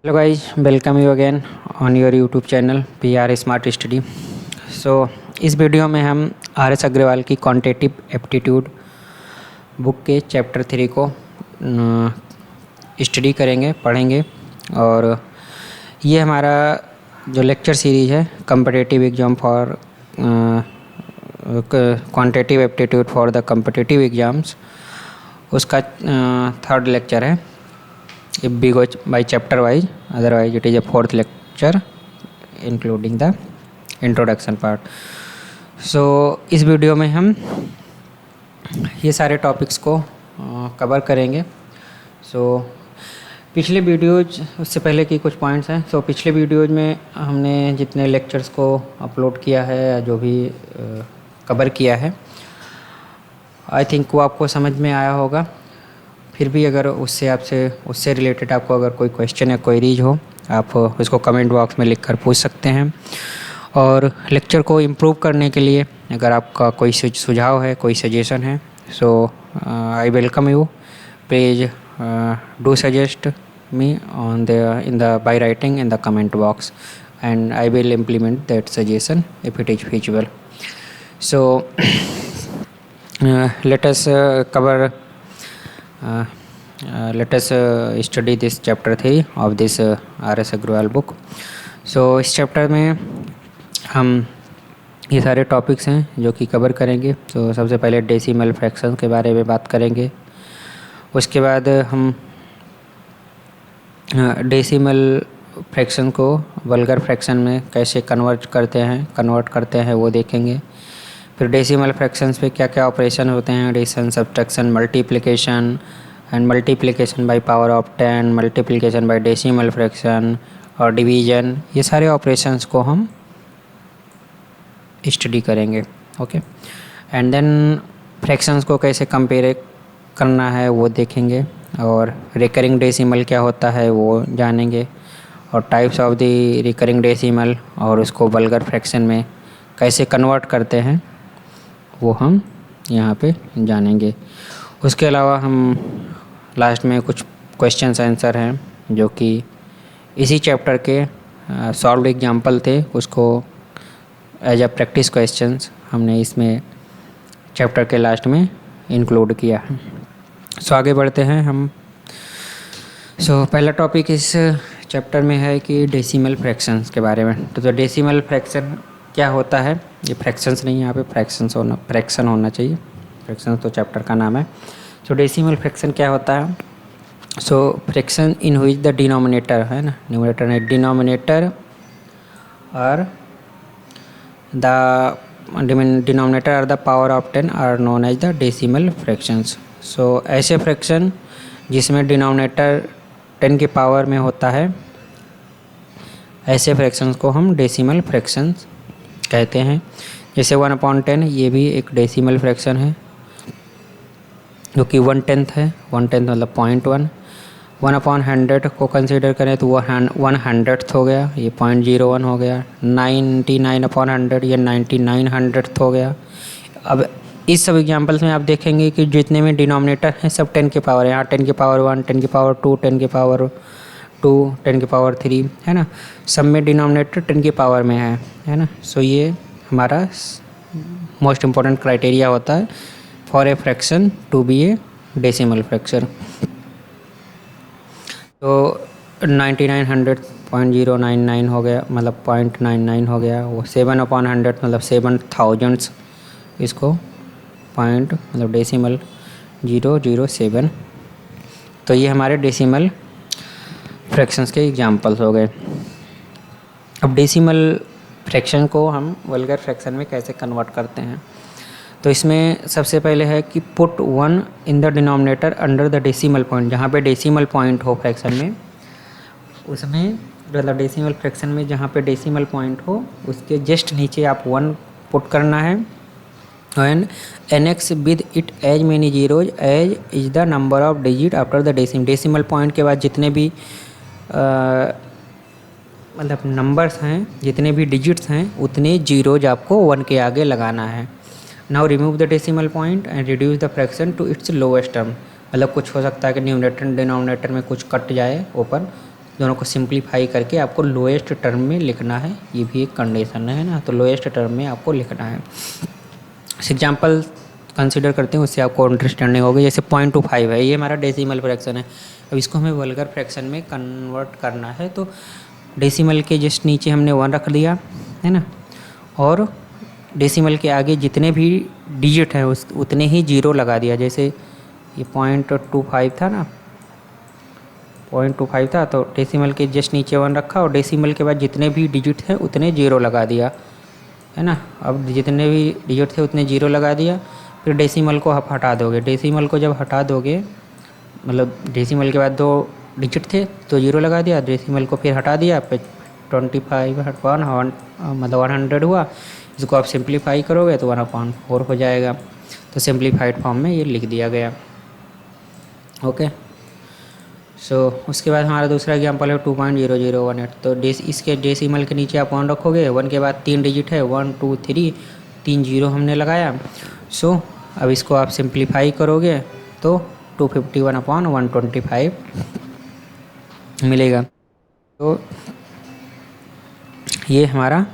Hello guys, welcome you again on your YouTube channel PR smart study. इस video में हम RS Agarwal की quantitative aptitude book के chapter 3 को स्टडी करेंगे, पढ़ेंगे। और ये हमारा जो लेक्चर सीरीज है competitive exam for quantitative aptitude for the competitive exams, उसका थर्ड लेक्चर है। If we go by chapter wise, otherwise it is a fourth lecture including the introduction part. इस वीडियो में हम ये सारे टॉपिक्स को cover करेंगे। पिछले वीडियोज उससे पहले की कुछ पॉइंट्स हैं। पिछले वीडियोज में हमने जितने लेक्चर्स को अपलोड किया है या जो भी कवर किया है, आई थिंक वो आपको समझ में आया होगा। फिर भी अगर उससे रिलेटेड आपको अगर कोई क्वेश्चन या क्वेरीज हो, आप उसको कमेंट बॉक्स में लिखकर पूछ सकते हैं। और लेक्चर को इम्प्रूव करने के लिए अगर आपका कोई सुझाव है, कोई सजेशन है, I welcome you. Please do suggest me by writing in the comment box, and I will implement that suggestion if it is feasible. Let us study this chapter 3 of this RS Agarwal book. इस chapter में हम ये सारे topics हैं जो कि cover करेंगे। सबसे पहले डेसिमल फ्रैक्शन के बारे में बात करेंगे। उसके बाद हम डेसिमल फ्रैक्शन को वल्गर फ्रैक्शन में कैसे कन्वर्ट करते हैं वो देखेंगे। फिर डेसिमल फ्रैक्शंस पे क्या क्या ऑपरेशन होते हैं, addition, subtraction, multiplication and multiplication by power of 10, multiplication by decimal fraction और डिवीजन, ये सारे ऑपरेशंस को हम स्टडी करेंगे। ओके, एंड देन फ्रैक्शंस को कैसे कंपेयर करना है वो देखेंगे। और रिकरिंग डेसिमल क्या होता है वो जानेंगे, और types of the recurring decimal और उसको वल्गर फ्रैक्शन में कैसे कन्वर्ट करते हैं वो हम यहाँ पे जानेंगे। उसके अलावा हम लास्ट में कुछ क्वेश्चंस आंसर हैं जो कि इसी चैप्टर के सॉल्व्ड एग्जांपल थे, उसको एज अ प्रैक्टिस क्वेश्चंस हमने इसमें चैप्टर के लास्ट में इंक्लूड किया है। आगे बढ़ते हैं हम। पहला टॉपिक इस चैप्टर में है कि डेसिमल फ्रैक्शंस के बारे में। तो डेसिमल फ्रैक्शन क्या होता है, ये फ्रैक्शंस नहीं, यहाँ पे फ्रैक्शन होना चाहिए। फ्रैक्शन तो चैप्टर का नाम है। डेसिमल फ्रैक्शन क्या होता है? Fraction in which the denominator है ना, न्यूमरेटर नहीं, डिनोमिनेटर और द डिनोमिनेटर और the power of 10 are known as the decimal fractions. ऐसे फ्रैक्शन जिसमें डिनोमिनेटर 10 की पावर में होता है, ऐसे फ्रैक्शंस को हम डेसिमल फ्रैक्शंस कहते हैं। जैसे 1/10 ये भी एक डेसिमल फ्रैक्शन है जो कि 1/10 है। 1/10 मतलब 0.1। 1/100 को कंसीडर करें तो वो 1/100th हो गया, ये 0.01 हो गया। 99/100 ये 99/100th हो गया। अब इस सब एग्जांपल्स में आप देखेंगे कि जितने में डिनोमिनेटर हैं सब 10 की पावर है। यहाँ 10 की पावर 1, 10 की पावर 2, 10 की पावर 2, 10 की पावर 3 है ना, सब में डिनोमिनेटर 10 की पावर में है ना। ये हमारा मोस्ट इम्पॉर्टेंट क्राइटेरिया होता है for a fraction to be a decimal fraction. 99/100 0.099 हो गया, मतलब 0.99 हो गया। वो 7/100 मतलब 7,000 इसको मतलब डेसिमल 007। तो ये हमारे डेसिमल फ्रैक्शंस के एग्जांपल्स हो गए। अब डेसिमल फ्रैक्शन को हम वल्गर फ्रैक्शन में कैसे कन्वर्ट करते हैं, तो इसमें सबसे पहले है कि put 1 in the denominator under the decimal point. जहाँ पे डेसिमल पॉइंट हो फ्रैक्शन में, उसमें मतलब डेसिमल फ्रैक्शन में जहाँ पे डेसिमल पॉइंट हो उसके जस्ट नीचे आप 1 पुट करना है। And annex with it as many zeros as is the number of digit after the decimal point के बाद जितने भी मतलब नंबर्स हैं, जितने भी डिजिट्स हैं, उतने जीरोज आपको 1 के आगे लगाना है। Now remove the decimal point and reduce the fraction to its lowest term. मतलब कुछ हो सकता है कि न्यूमरेटर डिनोमिनेटर में कुछ कट जाए ऊपर, दोनों को सिंप्लीफाई करके आपको लोएस्ट टर्म में लिखना है, ये भी एक कंडीशन है ना। तो लोएस्ट टर्म में आपको लिखना है। एग्जाम्पल कंसिडर करते हैं, उससे आपको अंडरस्टैंडिंग होगी। जैसे 0.25 है, ये हमारा डेसिमल फ्रैक्शन है। अब इसको हमें वल्गर फ्रैक्शन में कन्वर्ट करना है, तो डेसिमल के जस्ट नीचे हमने 1 रख दिया है ना, और डेसिमल के आगे जितने भी डिजिट हैं उस उतने ही 0 लगा दिया। जैसे ये 0.25 था ना, 0.25 था, तो डेसिमल के जस्ट नीचे 1 रखा और डेसिमल के बाद जितने भी डिजिट हैं उतने 0 लगा दिया, है ना। अब जितने भी डिजिट थे उतने 0 लगा दिया। फिर डेसिमल को आप हटा दोगे। डेसिमल को जब हटा दोगे, मतलब डेसिमल के बाद 2 डिजिट थे तो 0 लगा दिया, डेसिमल को फिर हटा दिया, फिर 25 मतलब 100 हुआ। इसको आप सिंप्लीफाई करोगे तो 1/4 हो जाएगा। तो सिंप्लीफाइड फॉर्म में ये लिख दिया गया। ओके, सो उसके बाद हमारा दूसरा एग्जाम्पल है 2.0018। तो इसके डेसिमल के नीचे आप 1 रखोगे, 1 के बाद 3 डिजिट है, 1 2 3, 3 0 हमने लगाया। सो अब इसको आप सिंप्लीफाई करोगे तो 251/125 मिलेगा। तो ये हमारा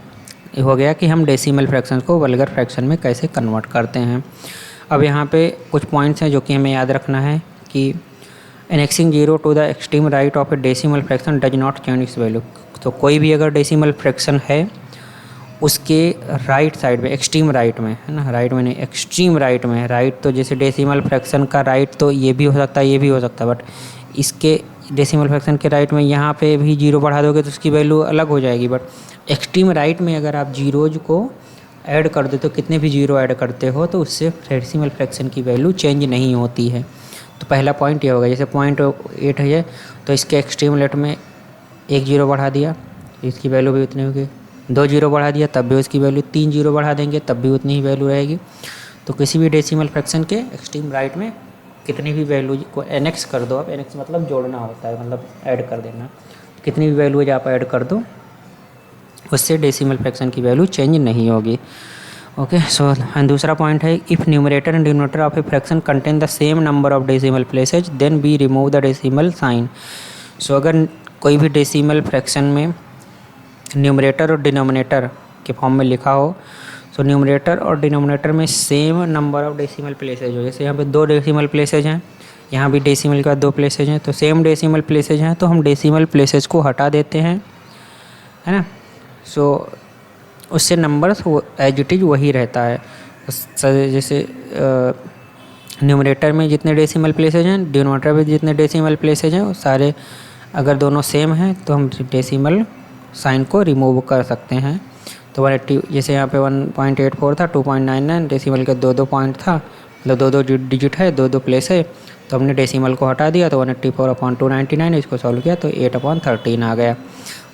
हो गया कि हम डेसिमल फ्रैक्शन को वल्गर फ्रैक्शन में कैसे कन्वर्ट करते हैं। अब यहाँ पे कुछ पॉइंट्स हैं जो कि हमें याद रखना है कि annexing 0 to the extreme right of a decimal fraction does not change its value. तो कोई भी अगर डेसिमल फ्रैक्शन है उसके राइट साइड में, एक्सट्रीम राइट में, है ना, राइट में नहीं एक्सट्रीम राइट में। राइट तो जैसे डेसिमल फ्रैक्शन का राइट तो ये भी हो सकता है, ये भी हो सकता है, बट इसके डेसिमल फ्रैक्शन के राइट में यहाँ पे भी 0 बढ़ा दोगे तो उसकी वैल्यू अलग हो जाएगी। बट एक्सट्रीम राइट में अगर आप जीरोज को ऐड कर दो, तो कितने भी 0 ऐड करते हो तो उससे डेसिमल फ्रैक्शन की वैल्यू चेंज नहीं होती है। तो पहला पॉइंट ये होगा। जैसे 0.8 है तो इसके एक्सट्रीम लेफ्ट में 1 0 बढ़ा दिया, इसकी वैल्यू भी उतनी होगी। 2 0 बढ़ा दिया तब भी उसकी वैल्यू, 3 0 बढ़ा देंगे तब भी उतनी ही वैल्यू रहेगी। तो किसी भी डेसिमल फ्रैक्शन के एक्सट्रीम राइट में कितनी भी वैल्यू को एनेक्स कर दो। आप एनेक्स मतलब जोड़ना होता है, मतलब ऐड कर देना। कितनी भी वैल्यूज आप ऐड कर दो उससे डेसिमल फ्रैक्शन की वैल्यू चेंज नहीं होगी। ओके, सो दूसरा पॉइंट है if numerator and denominator of a fraction contain the same number of decimal places then we remove the decimal sign. So अगर कोई भी डेसिमल फ्रैक्शन में न्यूमरेटर और डिनोमिनेटर के फॉर्म में लिखा हो, सो न्यूमरेटर और डिनोमिनेटर में same number of decimal places हो। जैसे यहाँ पे 2 डेसिमल प्लेसेज हैं, यहाँ भी डेसिमल के बाद 2 प्लेसेज हैं, तो सेम डेसिमल प्लेसेज हैं तो हम डेसिमल प्लेसेज को हटा देते हैं, है ना। सो उससे नंबर्स एज इट इज वही रहता है। जैसे न्यूमरेटर में जितने डेसिमल प्लेसेज हैं, डिनोमिनेटर में जितने डेसिमल प्लेसेज हैं, वो सारे अगर दोनों सेम हैं तो हम डेसिमल साइन को रिमूव कर सकते हैं। तो 180, जैसे यहाँ पे 1.84 था, 2.99 डेसिमल के 2 पॉइंट था, मतलब 2 डिजिट है, 2 प्लेस है, तो हमने डेसिमल को हटा दिया तो 184/299, इसको सॉल्व किया तो 8/13 आ गया।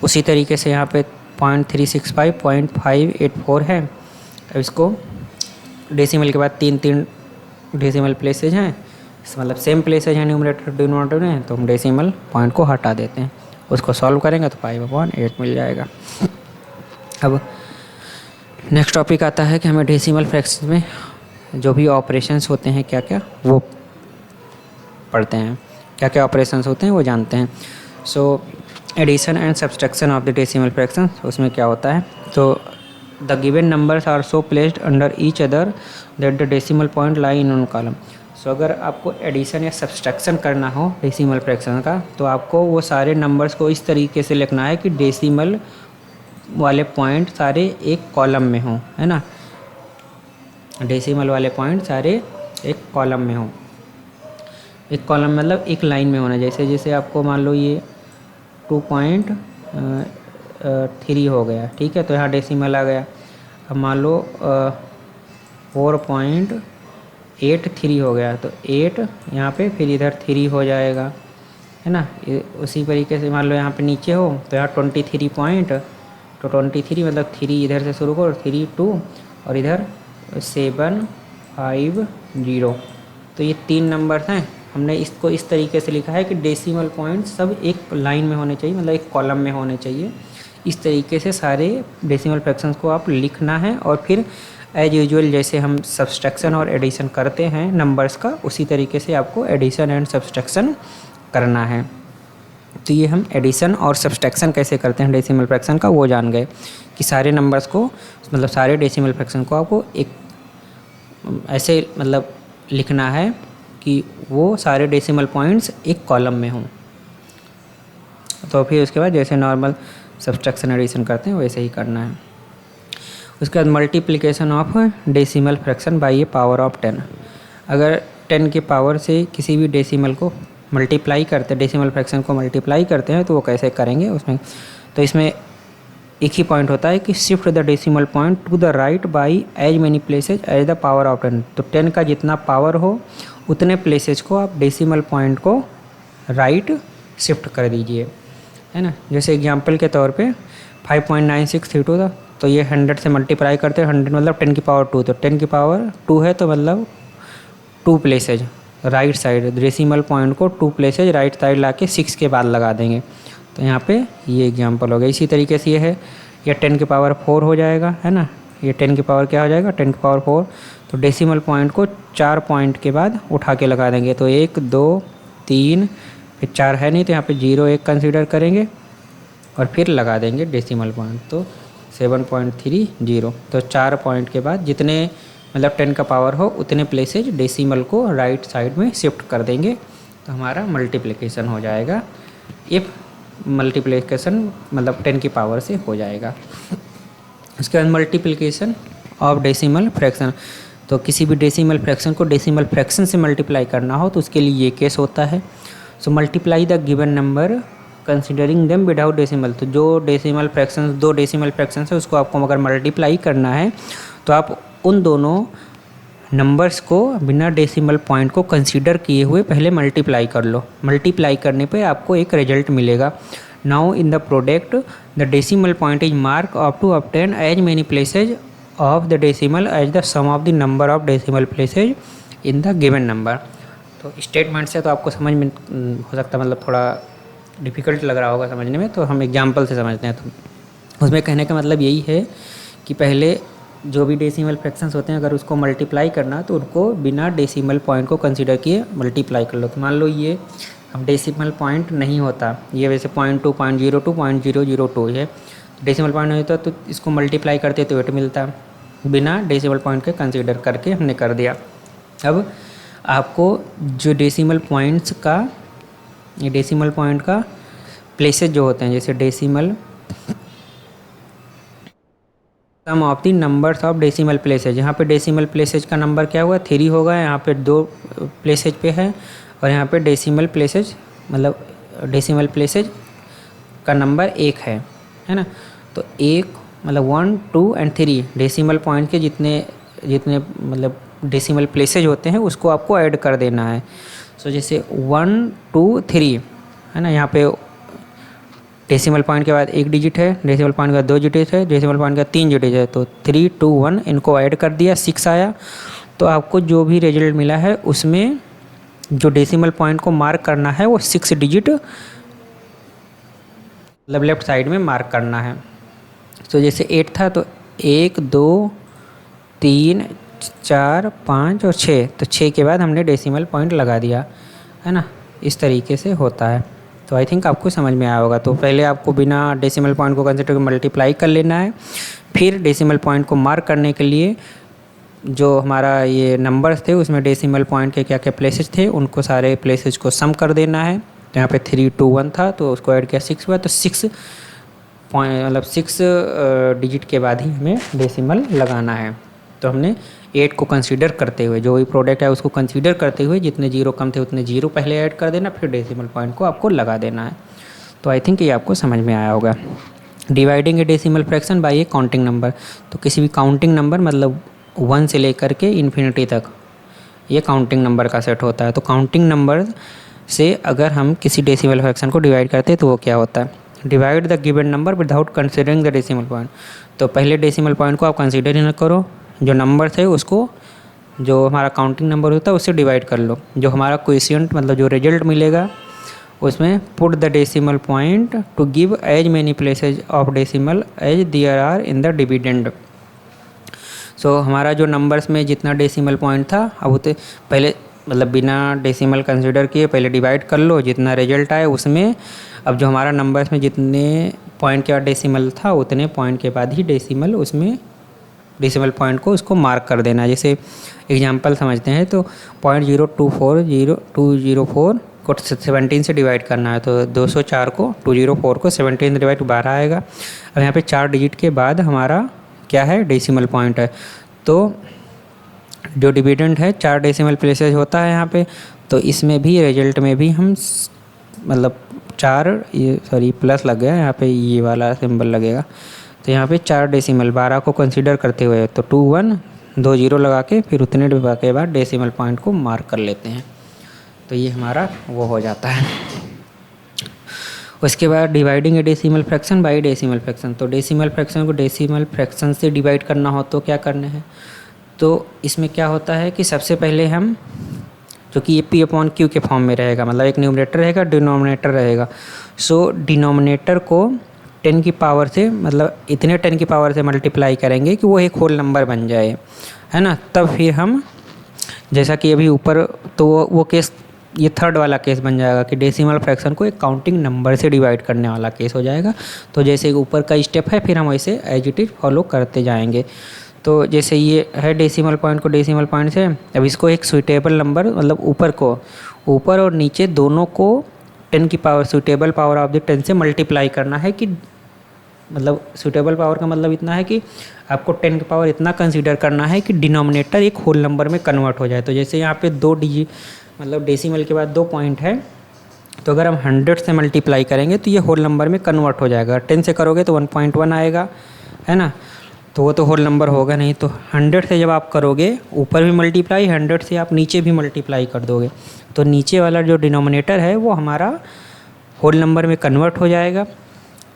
उसी तरीके से यहाँ पे 0.365 है। अब इसको डेसिमल के बाद 3 डेसिमल प्लेसेज हैं, मतलब सेम प्लेसेज हैं न्यूमरेटर डिनोमिनेटर में, तो हम डेसिमल पॉइंट को हटा देते हैं। उसको सॉल्व करेंगे तो 5/8 मिल जाएगा। अब नेक्स्ट टॉपिक आता है कि हमें डेसिमल फ्रैक्शन में जो भी ऑपरेशंस होते हैं क्या क्या वो पढ़ते हैं, क्या क्या ऑपरेशंस होते हैं वो जानते हैं। So addition and subtraction of the decimal fraction, उसमें क्या होता है, तो the given numbers are so placed under each other that the decimal point lie in on column. So अगर आपको एडिशन या सब्सट्रैक्शन करना हो डेसिमल फ्रैक्शन का, तो आपको वो सारे नंबर्स को इस तरीके से लिखना है कि डेसिमल वाले पॉइंट सारे एक कॉलम में हों, है ना। डेसिमल वाले पॉइंट सारे एक कॉलम में हों। एक कॉलम मतलब एक लाइन में होना। जैसे आपको मान लो ये 2.3 हो गया, ठीक है, तो यहाँ डेसिमल आ गया। अब मान लो 4.83 हो गया, तो 8 यहाँ पे, फिर इधर 3 हो जाएगा, है ना। उसी तरीके से मान लो यहाँ पे नीचे हो तो यहाँ 23 पॉइंट, तो 23 मतलब 3 इधर से शुरू करो, 3 2 और इधर 7 5 0। तो ये 3 नंबर्स हैं। हमने इसको इस तरीके से लिखा है कि डेसिमल पॉइंट सब एक लाइन में होने चाहिए, मतलब एक कॉलम में होने चाहिए। इस तरीके से सारे डेसिमल फ्रैक्शंस को आप लिखना है, और फिर एज यूजुअल जैसे हम सब्सट्रैक्शन और एडिशन करते हैं नंबर्स का, उसी तरीके से आपको एडिशन एंड सब्सट्रैक्शन करना है। तो ये हम एडिशन और सब्सट्रैक्शन कैसे करते हैं डेसिमल फ्रैक्शन का वो जान गए कि सारे नंबर्स को मतलब सारे डेसिमल फ्रैक्शन को आपको एक ऐसे मतलब लिखना है कि वो सारे डेसिमल पॉइंट्स एक कॉलम में हों। तो फिर उसके बाद जैसे नॉर्मल सब्सट्रैक्शन एडिशन करते हैं वैसे ही करना है। उसके बाद multiplication of decimal fraction by A power of 10। अगर 10 के पावर से किसी भी डेसिमल को मल्टीप्लाई करते हैं, डेसिमल फ्रैक्शन को मल्टीप्लाई करते हैं तो वो कैसे करेंगे उसमें। तो इसमें एक ही पॉइंट होता है कि shift the decimal point to the right by as many places as the power of 10। तो 10 का जितना पावर हो उतने प्लेसेज को आप डेसिमल पॉइंट को राइट शिफ्ट कर दीजिए, है ना। जैसे एग्जांपल के तौर पे 5.9632 था, तो ये 100 से मल्टीप्लाई करते हैं, 100 मतलब 10 की पावर 2, तो 10 की पावर 2 है तो मतलब 2 places right side, decimal point को 2 प्लेसेज राइट साइड ला के 6 के बाद लगा देंगे। तो यहाँ पे ये एग्जांपल हो गया। इसी तरीके से ये है, ये 10 की पावर 4 हो जाएगा, है ना। ये 10 की पावर क्या हो जाएगा, 10 की पावर 4। तो डेसिमल पॉइंट को 4 पॉइंट के बाद उठा के लगा देंगे। तो 1 2 3 फिर 4 है नहीं तो यहाँ पे 0 1 कंसीडर करेंगे और फिर लगा देंगे डेसिमल पॉइंट। तो 7.30। तो 4 पॉइंट के बाद जितने मतलब 10 का पावर हो उतने प्लेसेज डेसिमल को राइट साइड में शिफ्ट कर देंगे तो हमारा मल्टीप्लिकेशन हो जाएगा। इफ मल्टीप्लिकेशन मतलब 10 की पावर से हो जाएगा। उसके बाद मल्टीप्लिकेशन ऑफ डेसिमल फ्रैक्शन। तो किसी भी डेसिमल फ्रैक्शन को डेसिमल फ्रैक्शन से मल्टीप्लाई करना हो तो उसके लिए ये केस होता है। So multiply the given number considering them without decimal. तो जो डेसिमल फ्रैक्शन, 2 डेसिमल फ्रैक्शन है उसको आपको अगर मल्टीप्लाई करना है तो आप उन दोनों नंबर्स को बिना डेसिमल पॉइंट को कंसीडर किए हुए पहले मल्टीप्लाई कर लो। मल्टीप्लाई करने पे आपको एक रिजल्ट मिलेगा। Now in the product the decimal point is mark up to obtain as many places of the decimal as the sum of the number of decimal places in the given number. तो statement से तो आपको समझ में हो सकता है मतलब थोड़ा डिफ़िकल्ट लग रहा होगा समझने में, तो हम एग्जांपल से समझते हैं। तो उसमें कहने का मतलब यही है कि पहले जो भी डेसिमल फ्रैक्शंस होते हैं अगर उसको मल्टीप्लाई करना तो उनको बिना डेसिमल पॉइंट को कंसीडर किए मल्टीप्लाई कर लो। तो मान लो ये अब डेसिमल पॉइंट नहीं होता, ये वैसे 0.2 0.02 0.002 है, डेसिमल पॉइंट नहीं होता तो इसको मल्टीप्लाई करते तो 8 मिलता, बिना डेसिमल पॉइंट के कंसीडर करके हमने कर दिया। अब आपको जो डेसिमल पॉइंट्स का, ये डेसिमल पॉइंट का प्लेसेज जो होते हैं, जैसे decimal sum of the numbers of decimal places, यहाँ पे डेसिमल प्लेसेज का नंबर क्या हुआ 3 होगा, यहाँ पे 2 प्लेसेज पे है और यहाँ पे डेसिमल प्लेसेज मतलब डेसिमल प्लेसेज का नंबर 1 है ना। तो 1 मतलब 1 2 और 3 डेसिमल पॉइंट के जितने मतलब डेसिमल प्लेसेज होते हैं उसको आपको ऐड कर देना है। सो जैसे 1 2 3 है ना, यहाँ पे डेसिमल पॉइंट के बाद 1 डिजिट है, डेसिमल पॉइंट के बाद 2 डिजिट है, डेसिमल पॉइंट के बाद 3 डिजिट है, तो 3 2 1 इनको ऐड कर दिया, 6 आया। तो आपको जो भी रिजल्ट मिला है उसमें जो डेसिमल पॉइंट को मार्क करना है वो 6 डिजिट मतलब लेफ्ट साइड में मार्क करना है। तो जैसे 8 था तो 1 2 3 4 5 और 6, तो 6 के बाद हमने डेसिमल पॉइंट लगा दिया, है ना। इस तरीके से होता है। तो आई थिंक आपको समझ में आया होगा। तो पहले आपको बिना डेसिमल पॉइंट को कंसीडर कर मल्टीप्लाई कर लेना है, फिर डेसिमल पॉइंट को मार्क करने के लिए जो हमारा ये नंबर्स थे उसमें डेसिमल पॉइंट के क्या क्या प्लेसेज थे उनको सारे प्लेसेज को सम कर देना है। तो यहाँ पे 3 2 1 था तो उसको ऐड किया 6 हुआ, तो 6 पॉइंट मतलब 6 डिजिट के बाद ही हमें डेसिमल लगाना है। तो हमने 8 को कंसीडर करते हुए, जो भी प्रोडक्ट है उसको कंसीडर करते हुए जितने 0 कम थे उतने 0 पहले ऐड कर देना, फिर डेसिमल पॉइंट को आपको लगा देना है। तो आई थिंक ये आपको समझ में आया होगा। Dividing A decimal fraction by A counting number. तो किसी भी काउंटिंग नंबर मतलब 1 से लेकर के इन्फिनिटी तक ये काउंटिंग नंबर का सेट होता है। तो काउंटिंग नंबर से अगर हम किसी डेसिमल फ्रैक्शन को डिवाइड करते हैं तो वो क्या होता है, divide the given number without considering the decimal point. तो पहले डेसिमल पॉइंट को आप कंसीडर ही ना करो, जो नंबर थे उसको जो हमारा काउंटिंग नंबर होता है उससे डिवाइड कर लो। जो हमारा क्वोशिएंट मतलब जो रिजल्ट मिलेगा उसमें put the decimal point to give as many places of decimal as there are in the dividend. So हमारा जो नंबर्स में जितना डेसिमल पॉइंट था अब वो पहले मतलब बिना डेसिमल कंसीडर किए पहले डिवाइड कर लो, जितना रिजल्ट आए उसमें अब जो हमारा नंबर्स में जितने पॉइंट के बाद डेसिमल था उतने पॉइंट के बाद ही डेसिमल उसमें डेसिमल पॉइंट को उसको मार्क कर देना है। जैसे एग्जांपल समझते हैं तो 0.0240 को 17 से डिवाइड करना है, तो 204 को 204 को 17 से डिवाइड 12 आएगा। अब यहाँ पे 4 डिजिट के बाद हमारा क्या है, डेसिमल पॉइंट है। तो जो डिविडेंड है 4 डेसिमल प्लेसेस होता है यहाँ पे, तो इसमें भी रिजल्ट में भी हम मतलब 4 ये सॉरी प्लस लग गया यहाँ पे, ये वाला सिंबल लगेगा। तो यहाँ पे 4 डेसिमल 12 को कंसीडर करते हुए तो 2120 लगा के फिर उतने के बाद डेसिमल पॉइंट को मार्क कर लेते हैं। तो ये हमारा वो हो जाता है। उसके बाद dividing A decimal fraction by decimal fraction. तो डेसिमल फ्रैक्शन को डेसिमल फ्रैक्शन से डिवाइड करना हो तो क्या करना है, तो इसमें क्या होता है कि सबसे पहले हम, जो कि ये P/Q के फॉर्म में रहेगा, मतलब एक न्यूमरेटर रहेगा डिनोमिनेटर रहेगा। सो डिनोमिनेटर को 10 की पावर से, मतलब इतने 10 की पावर से मल्टीप्लाई करेंगे कि वो एक होल नंबर बन जाए, है ना। तब फिर हम, जैसा कि अभी ऊपर, तो वो केस, ये थर्ड वाला केस बन जाएगा कि डेसिमल फ्रैक्शन को एक काउंटिंग नंबर से डिवाइड करने वाला केस हो जाएगा। तो जैसे ऊपर का स्टेप है फिर हम वैसे एज इट इज फॉलो करते जाएंगे। तो जैसे ये है डेसिमल पॉइंट को डेसिमल पॉइंट से, अब इसको एक सुइटेबल नंबर, मतलब ऊपर और नीचे दोनों को 10 की power suitable power of the 10 से मल्टीप्लाई करना है। कि मतलब सुइटेबल पावर का मतलब इतना है कि आपको 10 की पावर इतना कंसीडर करना है कि डिनोमिनेटर एक होल नंबर में कन्वर्ट हो जाए। तो जैसे यहाँ पे 2 डिजिट, मतलब डेसिमल के बाद 2 पॉइंट है, तो अगर हम 100 से मल्टीप्लाई करेंगे तो ये होल नंबर में कन्वर्ट हो जाएगा। 10 से करोगे तो 1.1 आएगा, है ना, तो वो तो होल नंबर होगा नहीं। तो 100 से जब आप करोगे ऊपर भी मल्टीप्लाई, 100 से आप नीचे भी मल्टीप्लाई कर दोगे, तो नीचे वाला जो डिनोमिनेटर है वो हमारा होल नंबर में कन्वर्ट हो जाएगा।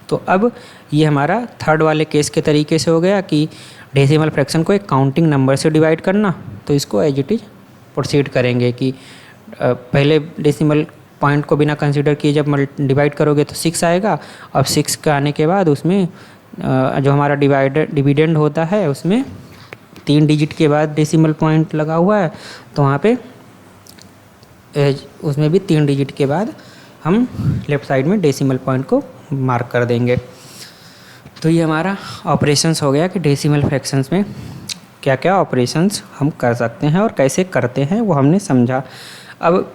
तो अब ये हमारा थर्ड वाले केस के तरीके से हो गया कि डेसिमल फ्रैक्शन को एक काउंटिंग नंबर से डिवाइड करना। तो इसको एज इट इज प्रोसीड करेंगे कि पहले डेसिमल पॉइंट को बिना कंसीडर किए जब डिवाइड करोगे तो 6 आएगा। अब 6 का आने के बाद उसमें जो हमारा डिविडेंड होता है उसमें 3 डिजिट के बाद डेसिमल पॉइंट लगा हुआ है, तो वहाँ पे उसमें भी 3 डिजिट के बाद हम लेफ़्ट साइड में डेसिमल पॉइंट को मार्क कर देंगे। तो ये हमारा ऑपरेशंस हो गया कि डेसिमल फ्रैक्शंस में क्या क्या ऑपरेशंस हम कर सकते हैं और कैसे करते हैं वो हमने समझा। अब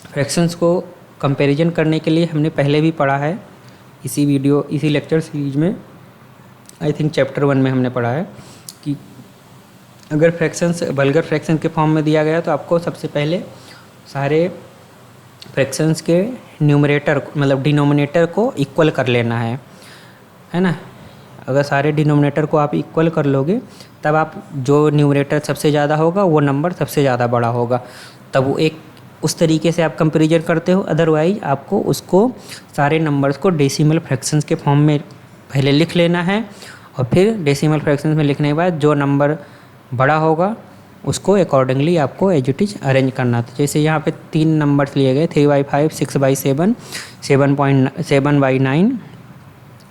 फ्रैक्शंस को कंपैरिजन करने के लिए हमने पहले भी पढ़ा है, इसी लेक्चर सीरीज में, आई थिंक चैप्टर 1 में हमने पढ़ा है कि अगर फ्रैक्शंस वल्गर फ्रैक्शन के फॉर्म में दिया गया तो आपको सबसे पहले सारे फ्रैक्शंस के न्यूमरेटर, मतलब डिनोमिनेटर को इक्वल कर लेना है ना। अगर सारे डिनोमिनेटर को आप इक्वल कर लोगे तब आप जो न्यूमरेटर सबसे ज़्यादा होगा वो नंबर सबसे ज़्यादा बड़ा होगा, तब वो एक उस तरीके से आप कंपैरिजन करते हो। अदरवाइज आपको उसको सारे नंबर्स को डेसिमल फ्रैक्शंस के फॉर्म में पहले लिख लेना है और फिर डेसिमल फ्रैक्शंस में लिखने के बाद जो नंबर बड़ा होगा उसको अकॉर्डिंगली आपको एज इट इज अरेंज करना था। जैसे यहाँ पे 3 नंबर्स लिए गए, 3/5, 6/7, 7/9।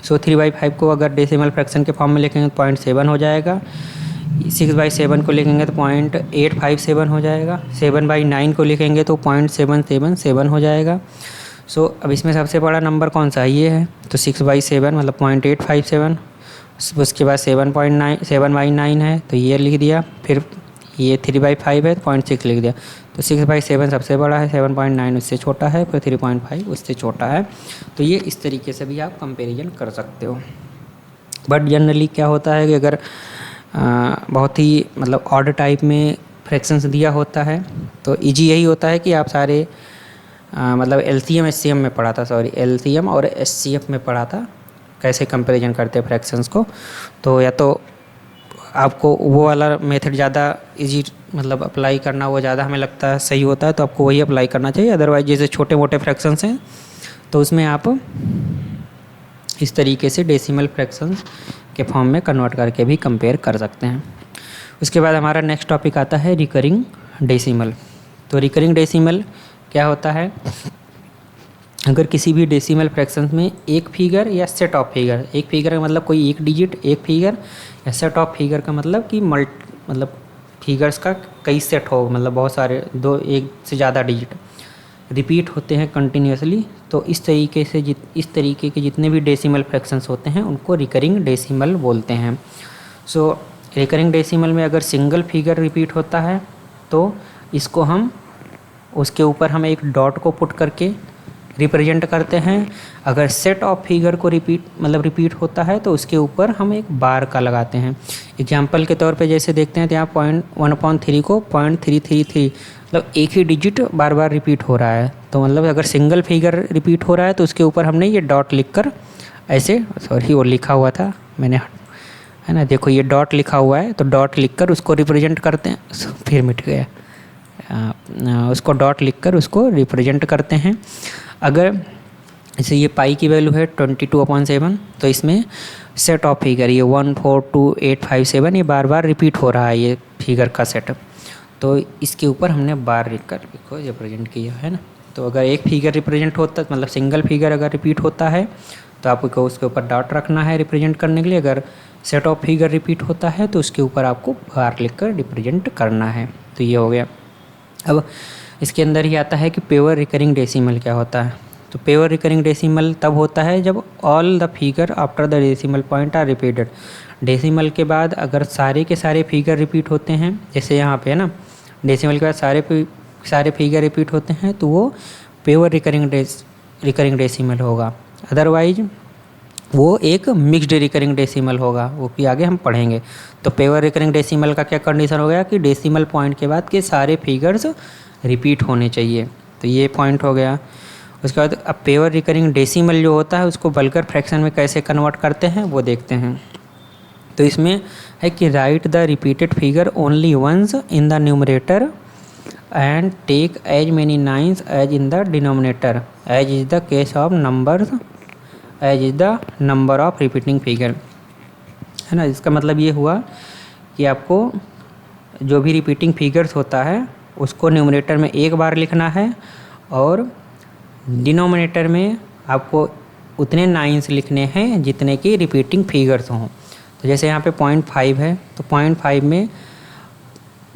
सो 3/5 को अगर डेसिमल फ्रैक्शन के फॉर्म में लिखेंगे तो 0.7 हो जाएगा। 6/7 को लिखेंगे तो 0.857 हो जाएगा। 7/9 को लिखेंगे तो 0.777 हो जाएगा। सो अब इसमें सबसे बड़ा नंबर कौन सा है, ये है, तो 6/7 मतलब 0.857। उसके बाद 7/9 है तो ये लिख दिया, फिर ये 3/5 है तो 0.6 लिख दिया। तो 6/7 सबसे बड़ा है, 7.9 उससे छोटा है, फिर 3.5 उससे छोटा है। तो ये इस तरीके से भी आप कंपैरिजन कर सकते हो। बट जनरली क्या होता है कि अगर बहुत ही मतलब ऑड टाइप में फ्रैक्शंस दिया होता है तो इजी यही होता है कि आप सारे मतलब LCM SCM में पढ़ा था, LCM और SCF में पढ़ा था कैसे कंपैरिजन करते हैं फ्रैक्शंस को। तो या तो आपको वो वाला मेथड ज़्यादा इजी मतलब अप्लाई करना, वो ज़्यादा हमें लगता है सही होता है, तो आपको वही अप्लाई करना चाहिए। अदरवाइज जैसे छोटे मोटे फ्रैक्शंस हैं तो उसमें आप इस तरीके से डेसिमल फ्रैक्शंस के फॉर्म में कन्वर्ट करके भी कंपेयर कर सकते हैं। उसके बाद हमारा नेक्स्ट टॉपिक आता है रिकरिंग डेसिमल। तो रिकरिंग डेसिमल क्या होता है, अगर किसी भी डेसिमल फ्रैक्शंस में एक फिगर या सेट ऑफ फिगर, एक फिगर का मतलब कोई एक डिजिट एक फिगर, या सेट ऑफ फिगर का मतलब कि मतलब फिगर्स का कई सेट हो, मतलब बहुत सारे, 2 एक से ज़्यादा डिजिट, रिपीट होते हैं कंटिन्यूसली, तो इस तरीके के जितने भी डेसिमल फ्रैक्शंस होते हैं उनको रिकरिंग डेसिमल बोलते हैं। सो रिकरिंग डेसिमल में अगर सिंगल फिगर रिपीट होता है तो इसको हम उसके ऊपर हम एक डॉट को पुट करके रिप्रेजेंट करते हैं। अगर सेट ऑफ फिगर को रिपीट होता है तो उसके ऊपर हम एक बार का लगाते हैं। एग्जाम्पल के तौर पे जैसे देखते हैं तो यहाँ 0.1/3 को 0.333 मतलब एक ही डिजिट बार बार रिपीट हो रहा है। तो मतलब अगर सिंगल फिगर रिपीट हो रहा है तो उसके ऊपर हमने ये डॉट लिखकर ऐसे, सॉरी वो लिखा हुआ था मैंने, है ना, देखो ये डॉट लिखा हुआ है, तो डॉट लिखकर उसको रिप्रेजेंट करते हैं, फिर मिट गया, उसको डॉट लिखकर उसको रिप्रेजेंट करते हैं। अगर जैसे ये पाई की वैल्यू है 22/7, तो इसमें सेट ऑफ फिगर ये 142,857 ये बार बार रिपीट हो रहा है ये फिगर का सेट, तो इसके ऊपर हमने बार लिखकर इसको रिप्रेजेंट किया है ना। तो अगर एक फिगर रिप्रेजेंट होता मतलब सिंगल फिगर अगर रिपीट होता है तो आपको उसके ऊपर डॉट रखना है रिप्रेजेंट करने के लिए। अगर सेट ऑफ फिगर रिपीट होता है तो उसके ऊपर आपको बार लिखकर रिप्रेजेंट करना है। तो ये हो गया। अब इसके अंदर ही आता है कि पेवर रिकरिंग डेसिमल क्या होता है। तो पेवर रिकरिंग डेसिमल तब होता है जब all the figure after the decimal point are repeated. Decimal के बाद अगर सारे के सारे फिगर रिपीट होते हैं, जैसे यहाँ पे है ना, डेसिमल के बाद सारे फिगर रिपीट होते हैं तो वो पेवर रिकरिंग डेसिमल होगा। अदरवाइज वो एक मिक्स्ड रिकरिंग डेसिमल होगा, वो भी आगे हम पढ़ेंगे। तो पेवर रिकरिंग डेसिमल का क्या कंडीशन हो गया कि डेसिमल पॉइंट के बाद के सारे फिगर्स रिपीट होने चाहिए। तो ये पॉइंट हो गया। उसके बाद अब पेवर रिकरिंग डेसिमल जो होता है उसको वल्गर फ्रैक्शन में कैसे कन्वर्ट करते हैं वो देखते हैं। तो इसमें है कि right the repeated figure only once in the numerator and take as many nines as in the denominator as is the case of numbers as is the number of repeating figure, है ना। इसका मतलब ये हुआ कि आपको जो भी रिपीटिंग फिगर्स होता है उसको न्यूमरेटर में एक बार लिखना है और डिनोमिनेटर में आपको उतने नाइन्स लिखने हैं जितने की रिपीटिंग फिगर्स हों। तो जैसे यहाँ पे 0.5 है, तो 0.5 में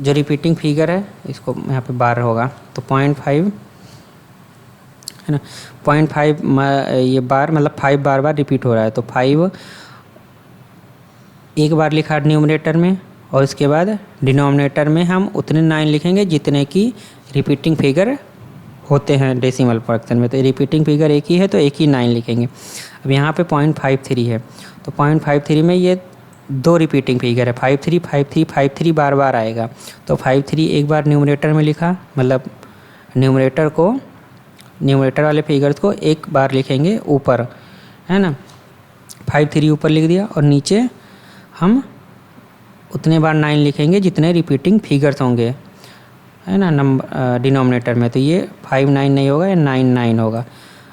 जो रिपीटिंग फिगर है इसको यहाँ पे बार होगा, तो 0.5 है ना, 0.5 ये बार मतलब 5 बार बार रिपीट हो रहा है। तो 5 एक बार लिखा न्यूमरेटर में और इसके बाद डिनोमिनेटर में हम उतने 9 लिखेंगे जितने की रिपीटिंग फिगर होते हैं डेसिमल फ्रैक्शन में। तो रिपीटिंग फिगर एक ही है तो एक ही 9 लिखेंगे। अब यहाँ पे 0.53 है, तो 0.53 में ये 2 रिपीटिंग फिगर है, 53 53 53 बार बार आएगा। तो 53 एक बार न्यूमरेटर में लिखा, मतलब न्यूमरेटर वाले फिगर्स को एक बार लिखेंगे ऊपर, है ना, 53 ऊपर लिख दिया और नीचे हम उतने बार 9 लिखेंगे जितने रिपीटिंग फिगर्स होंगे, है ना, नंबर डिनोमिनेटर में। तो ये 59 नहीं होगा, ये 99 होगा।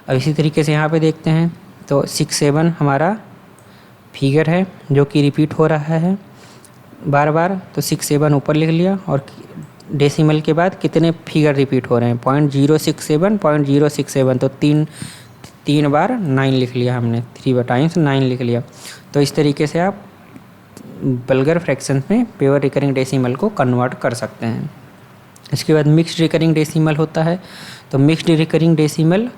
अब इसी तरीके से यहाँ पे देखते हैं तो 67 हमारा फिगर है जो कि रिपीट हो रहा है बार बार, तो 67 ऊपर लिख लिया और डेसिमल के बाद कितने फिगर रिपीट हो रहे हैं 0.067 तो तीन बार 9 लिख लिया हमने, 3 टाइम्स 9 लिख लिया। तो इस तरीके से आप वल्गर फ्रैक्शंस में पेवर रिकरिंग डेसिमल को कन्वर्ट कर सकते हैं। इसके बाद मिक्स्ड रिकरिंग डेसिमल होता है। तो मिक्स्ड रिकरिंग डेसिमल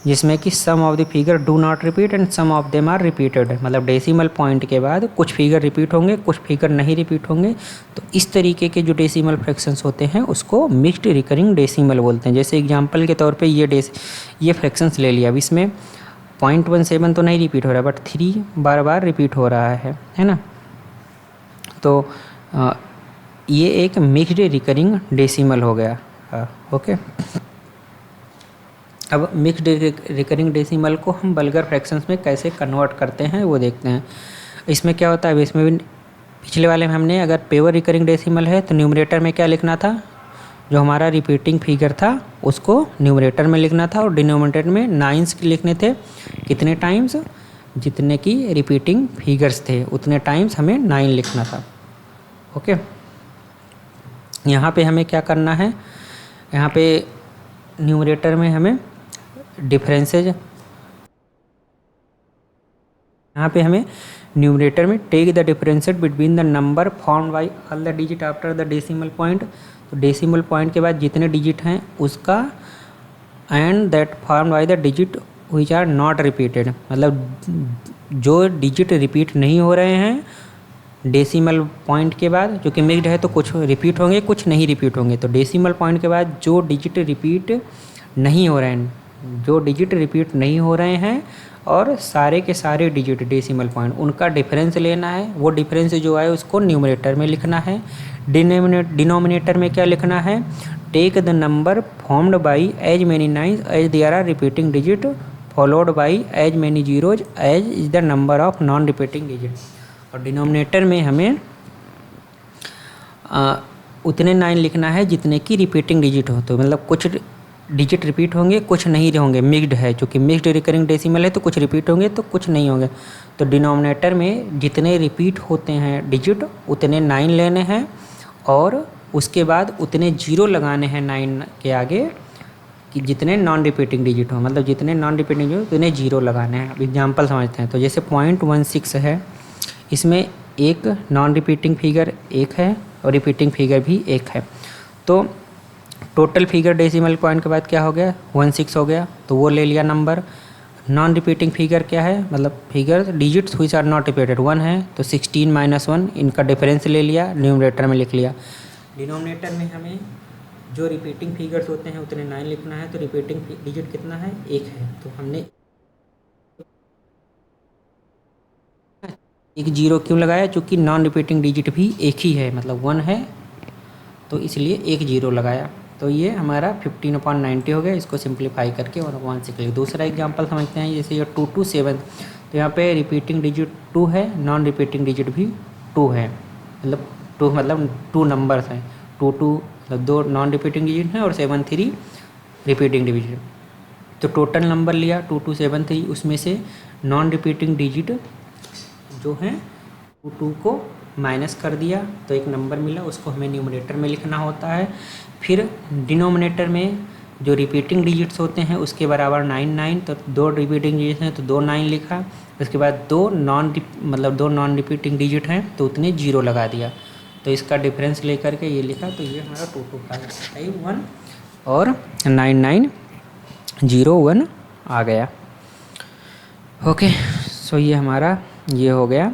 जिसमें कि some of the figure do not repeat and some of them are repeated, मतलब डेसिमल पॉइंट के बाद कुछ फिगर रिपीट होंगे कुछ फिगर नहीं रिपीट होंगे। तो इस तरीके के जो डेसिमल फ्रैक्शंस होते हैं उसको मिक्स्ड रिकरिंग डेसिमल बोलते हैं। जैसे एग्जांपल के तौर पे ये फ्रैक्शंस ले लिया, अब इसमें 0.17 तो नहीं रिपीट हो रहा है बट 3 बार बार रिपीट हो रहा है ना। तो ये एक मिक्स्ड रिकरिंग डेसिमल हो गया। ओके, अब मिक्स्ड रिकरिंग डेसिमल को हम वल्गर फ्रैक्शंस में कैसे कन्वर्ट करते हैं वो देखते हैं। इसमें क्या होता है, इसमें भी पिछले वाले में हमने अगर पेवर रिकरिंग डेसिमल है तो न्यूमरेटर में क्या लिखना था, जो हमारा रिपीटिंग फिगर था उसको न्यूमरेटर में लिखना था और डिनोमिनेटर में 9 लिखने थे, कितने टाइम्स, जितने की रिपीटिंग फिगर्स थे उतने टाइम्स हमें 9 लिखना था। ओके, यहाँ पे हमें क्या करना है, यहाँ पे न्यूमरेटर में हमें डिफरेंसेज, यहाँ पे हमें न्यूमरेटर में take the differences between the number found by all the digit after the decimal point. तो डेसिमल पॉइंट के बाद जितने डिजिट हैं उसका and that form by the digit which are not repeated, मतलब जो डिजिट रिपीट नहीं हो रहे हैं डेसिमल पॉइंट के बाद, जो कि मिक्स्ड है तो कुछ रिपीट होंगे कुछ नहीं रिपीट होंगे, तो डेसिमल पॉइंट के बाद जो डिजिट रिपीट नहीं हो रहे हैं, जो डिजिट रिपीट नहीं हो रहे हैं और सारे के सारे डिजिट डेसिमल पॉइंट उनका डिफरेंस लेना है। वो डिफरेंस जो है उसको न्यूमरेटर में लिखना है। डिनोमिनेटर में क्या लिखना है, take the number formed by as many nines as there are repeating digit followed by as many zeros as is the number of non repeating digit. और डिनोमिनेटर में हमें उतने 9 लिखना है जितने की रिपीटिंग डिजिट हो, तो मतलब कुछ डिजिट रिपीट होंगे कुछ नहीं होंगे, मिक्स्ड है चूँकि मिक्स्ड रिकरिंग डेसिमल है तो कुछ रिपीट होंगे तो कुछ नहीं होंगे। तो डिनोमिनेटर में जितने रिपीट होते हैं डिजिट उतने 9 लेने हैं और उसके बाद उतने 0 लगाने हैं 9 के आगे कि जितने नॉन रिपीटिंग डिजिट हो, मतलब जितने नॉन रिपीटिंग डिजिट उतने 0 लगाने हैं। अब एग्जाम्पल समझते हैं। तो जैसे 0.16 है, इसमें एक नॉन रिपीटिंग फिगर 1 है और रिपीटिंग फिगर भी 1 है, तो टोटल फिगर डेसिमल पॉइंट के बाद क्या हो गया 16 हो गया, तो वो ले लिया नंबर। नॉन रिपीटिंग फिगर क्या है, मतलब figure digits which are not repeated 1 है, तो 16 - 1 इनका डिफरेंस ले लिया, न्यूमरेटर में लिख लिया। डिनोमिनेटर में हमें जो रिपीटिंग फिगर्स होते हैं उतने 9 लिखना है, तो रिपीटिंग डिजिट कितना है 1 है, तो हमने 1 0 क्यों लगाया, चूँकि नॉन रिपीटिंग डिजिट भी 1 ही है, मतलब 1 है तो इसलिए 1 0 लगाया। तो ये हमारा 15/90 हो गया। इसको सिंप्लीफाई करके 1/6 लिख। दूसरा एग्जांपल समझते हैं। जैसे ये 2 to 7, तो यहाँ पे रिपीटिंग डिजिट 2 है, नॉन रिपीटिंग डिजिट भी 2 है, मतलब 2 नंबर्स हैं। 2 मतलब 2 नॉन रिपीटिंग डिजिट हैं और 7 3 रिपीटिंग डिजिट। तो टोटल नंबर लिया 2 2 7 3, उसमें से नॉन रिपीटिंग डिजिट जो हैं 2 को माइनस कर दिया तो एक नंबर मिला, उसको हमें न्यूमरेटर में लिखना होता है। फिर डिनोमिनेटर में जो रिपीटिंग डिजिट्स होते हैं उसके बराबर 9 9, तो 2 रिपीटिंग डिजिट हैं तो 2 9 लिखा। उसके बाद 2 नॉन रिपीटिंग डिजिट हैं तो उतने 0 लगा दिया, तो इसका डिफरेंस लेकर के ये लिखा, तो ये हमारा 2 2 5 1 और 9 9 0 1 आ गया। ओके, सो ये हमारा ये हो गया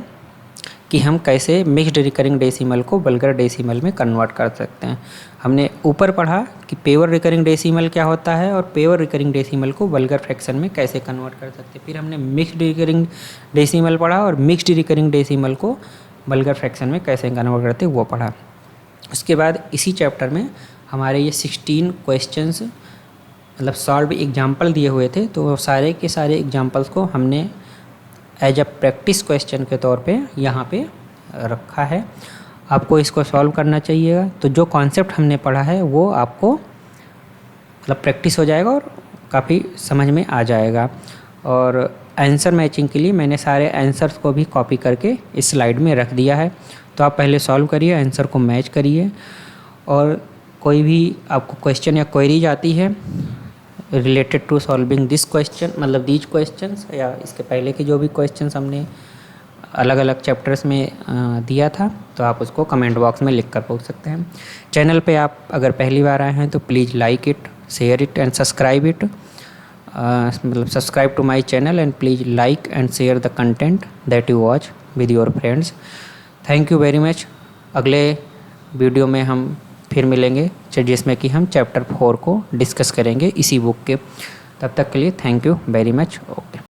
कि हम कैसे मिक्स्ड रिकरिंग डेसिमल को वल्गर डेसिमल में कन्वर्ट कर सकते हैं। हमने ऊपर पढ़ा कि पेवर रिकरिंग डेसिमल क्या होता है और पेवर रिकरिंग डेसिमल को वल्गर फ्रैक्शन में कैसे कन्वर्ट कर सकते हैं। फिर हमने मिक्स्ड रिकरिंग डेसिमल पढ़ा और मिक्स्ड रिकरिंग डेसिमल को वल्गर फ्रैक्शन में कैसे कन्वर्ट करते हैं वो पढ़ा। उसके बाद इसी चैप्टर में हमारे ये 16 क्वेश्चंस मतलब सॉल्व एग्जाम्पल दिए हुए थे, तो सारे के सारे एग्जाम्पल्स को हमने एज अ प्रैक्टिस क्वेश्चन के तौर पे यहाँ पे रखा है। आपको इसको सॉल्व करना चाहिएगा, तो जो कॉन्सेप्ट हमने पढ़ा है वो आपको मतलब प्रैक्टिस हो जाएगा और काफ़ी समझ में आ जाएगा। और आंसर मैचिंग के लिए मैंने सारे आंसर्स को भी कॉपी करके इस स्लाइड में रख दिया है, तो आप पहले सॉल्व करिए, आंसर को मैच करिए। और कोई भी आपको क्वेश्चन या क्वेरीज आती है related to solving this question, मतलब दीज क्वेश्चंस या इसके पहले के जो भी क्वेश्चंस हमने अलग अलग चैप्टर्स में दिया था, तो आप उसको कमेंट बॉक्स में लिख कर पूछ सकते हैं। चैनल पे आप अगर पहली बार आए हैं तो please like it, share it and subscribe it, मतलब subscribe to my channel and please like and share the content that you watch with your friends. Thank you very much. अगले वीडियो में हम फिर मिलेंगे जिसमें कि हम चैप्टर 4 को डिस्कस करेंगे इसी बुक के। तब तक के लिए thank you very much. Okay.